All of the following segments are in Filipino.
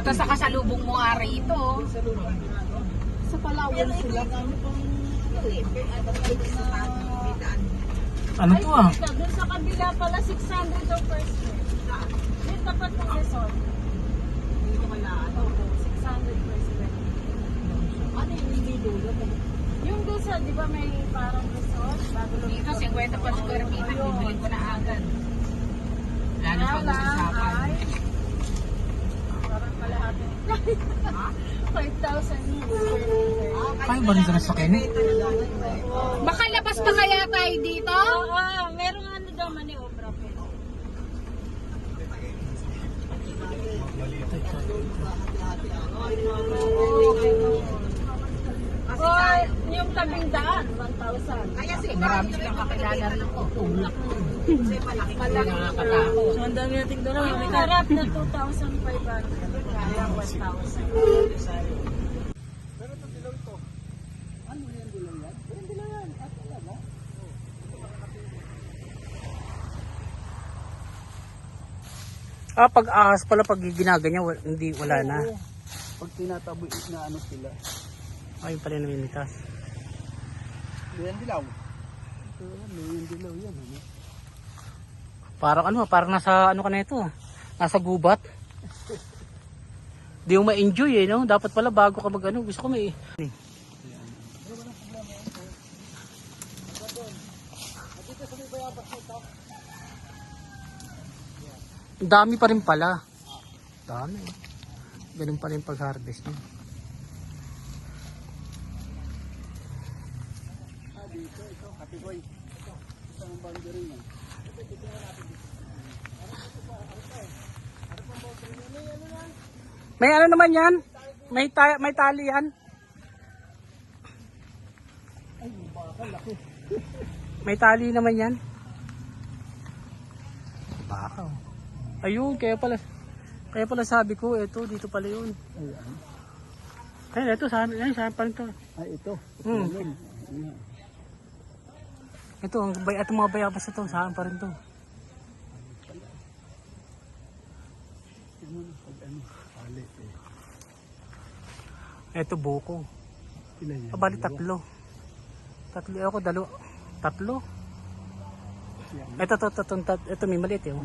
Punta sa kasalubong mo nga rito. Sa Palawan sila. Ano to ah? Doon sa kabila pala 600 daw per square. Yung tapat ng resort. Dito wala. 600 per square. Ano yung hindi dulo? Yung doon sa, di ba may parang resort? Bago lang Dito, 50 pa square feet. Bibili ko na agad. Wala na pag-usapan. parang kalahati. 5,000 yun. Kaya ba rin sa Kenny? Baka labas pa kaya tayo dito? Oo, merong ano daw maniobra pero. Oh, yung tabing daan, 1,000. Kaya marami silang kakilala rin ako. Tulak. Kasi malaki nakakatakot. So, ang dami nating doon. Yung harap na 2,500. Kaya 1,000. Ah, pag ahas pala, pag ginaganyan, hindi, wala na. Pag tinataboy na ano sila. Ayun pala yung namimitas. Yan dilaw. Ito, yan dilaw yan. Ano? Parang ano, parang nasa ano ka na ito. Nasa gubat. Di mo ma-enjoy eh, no? Dapat pala bago ka mag ano, gusto ko may... Ang dami pa rin pala. Dami. Ganun pa rin pag-harvest niya. Dito, ito, Katigoy. Ito ang boundary niya. May ano naman yan? May tali yan? May tali naman yan? Baka. Ayun, kaya pala sabi ko, eto, dito pala yun. Ayun, eto, saan pa rin to. Ay, ito. Hmm. Ito, itong mga bayabas ito, saan pa rin to. Ito, buko. Ilan yan? Bali, tatlo. Ako, tatlo. Ito, may maliit yun.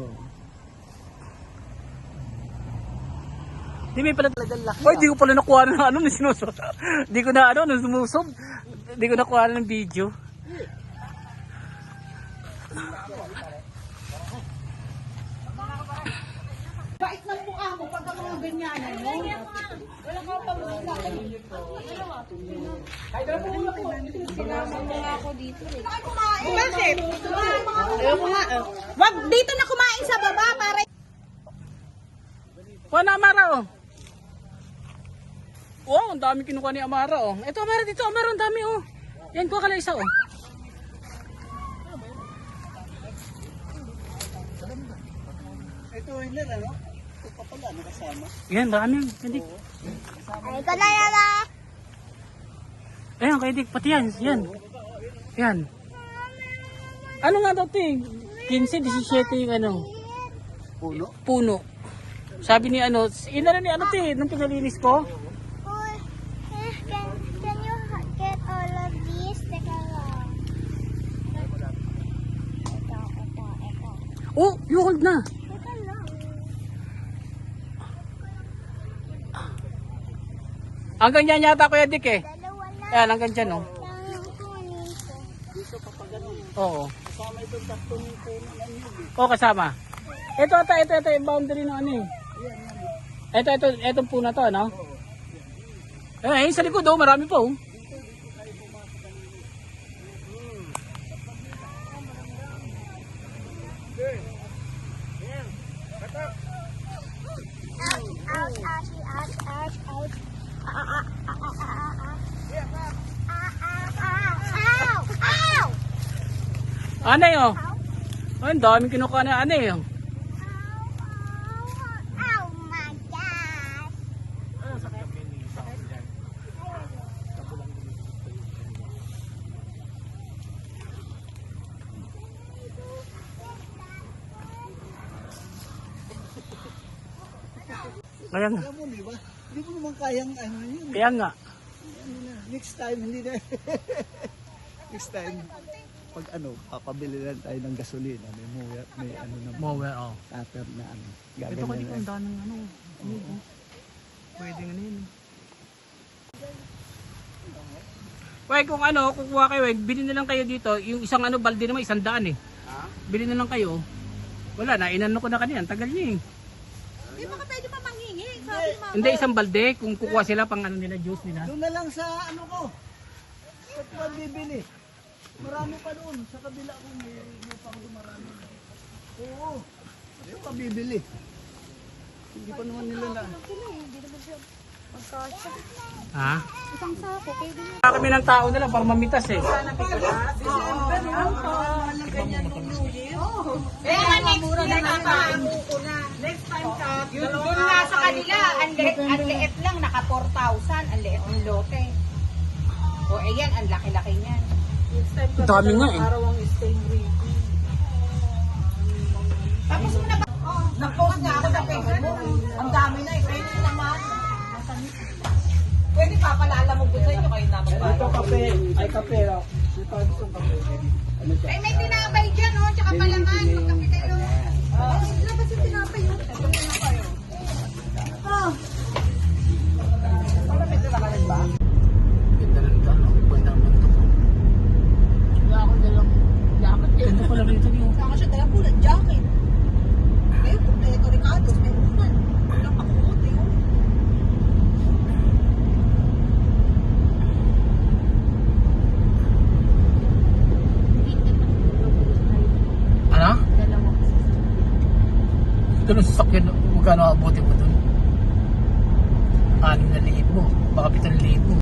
Di may pala talagang laki. Oy, di ko pala nakuha ng ano, sinusot. Di ko na ano, sumusob. Di ko nakuha ng video. Bait ng mukha mo pag ang mga ganyanan mo. Wala ka pa mula. Sinama mo nga ako dito eh. Bakit? Ayoko nga. Wag dito na kumain sa baba para... Kuha na Amara oh. Wow, ang dami kinukuha ni Amara oh. Ito Amara dito, Amara ang dami oh. Yan, kuha ka lang isa oh. Ito, hindi na, no? Ito pa pala, nakasama. Yan, dami. Hindi. Ay, ko na yan ah. Ayan, kay Dick, pati yan. Yan. Yan. Ano nga daw ito eh? 15, 17 yung ano. Puno? Puno. Sabi ni ano, inano ni ano ito eh, nung pinalinis ko. Can you get all of these? Teka lang. Ito. Oh, you hold na. Teka lang. Hanggang yan yata Kuya Dick eh. Dalawa na Ayan, hanggang dyan oh. lang kunin ko. Dito pa pa ganun. Oo. Kasama ito tatlong puno ng yun. Oo, kasama. Ito, yung boundary ng ano eh. Itong puna to, ano? Eh, sa likod oh, marami pa oh. Ouch, ouch, ouch, ouch, ouch. Ow! Anay oh. Ay, ang daming kinukuha na anay oh. Oh my gosh! Kaya nga. Alam mo, di ba? Hindi mo naman kayang ano yun. Kaya nga. Ano na, next time, hindi na. Next time, pag ano, papabili lang tayo ng gasolina. May ano na, Mower, oh. cutter na ano. Ito kasi Gaganyan kung na. daming ano. Pwede nga yun. Wait, kung ano, kukuha kayo, bilhin na lang kayo dito. Yung isang ano, balde naman, 100 eh. Bilhin na lang kayo. Wala na, inano ko na kanina. Tagal niya eh. Hindi baka pwede pa manghingi. Sabi mo. Hindi, isang balde. Kung kukuha sila pang ano nila, juice nila. Doon na lang sa ano ko. Sa tuwan bibili. Marami pa doon. Sa kabila ko, may pa ko marami. Oo. Hindi pa bibili. Hindi pa naman nila na. Ha? Isang sako, pwede na. Kami ng tao na lang para mamitas eh. Next time ka. Yun nga sa kanila, ang liit lang, naka 4,000, ang liit ng lote. O ayan, ang laki-laki niyan. Ang dami nga eh. Tapos mo na ba? Nag-post nga ako sa Facebook. Ang dami na, pwede naman. Pwede papalala mo po sa inyo kayo naman ba? Ito kape. Ay kape. Oh. Ito ang kape. Ano ito? Ay, may tinapay dyan, oh, tsaka palaman. Magkape kayo. Labas yung tinapay, oh. Ito yung tinapay, oh. Oh. Malamit na nakalag ba? Ganda lang ito, no? Ganda naman ito. Wala ako dalang jacket. Ganda pala rin ito niyo. Saka siya dala po ng jacket. Ayun, ito Ricardo, may unan. Walang pakukot, eh, oh. Ano? Ito ng sasakyan, magkano abuti mo doon? 6,000. Baka 7,000.